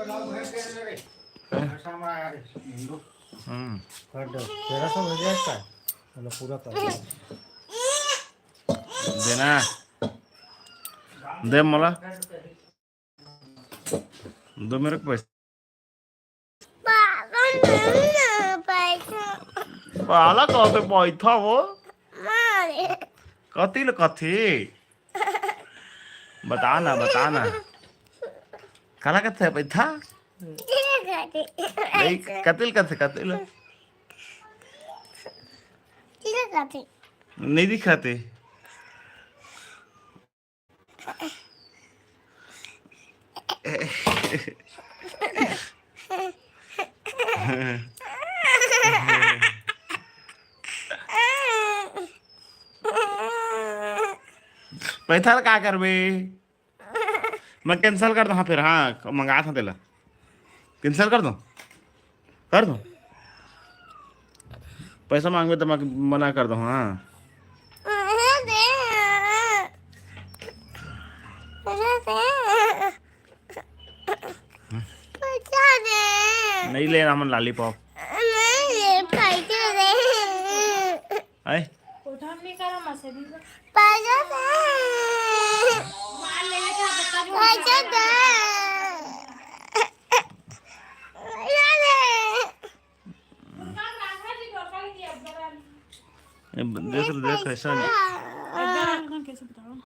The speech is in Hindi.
तेरा सब हो जाए का मतलब पूरा कर देना दे मला दो मेरे को पैसे पाला कहते पैसा वो कथी ल कथी बताना काला कथे पैसा नहीं कतिल कथे नहीं दिखाते पैसा का करबे मैं कैंसिल कर दूँ हाँ फिर हाँ मंगा था तेला कैंसिल कर दूँ पैसा मांगबे तो मैं मना कर दूँ हाँ नहीं लेना हम लॉलीपॉप आए देख कैसा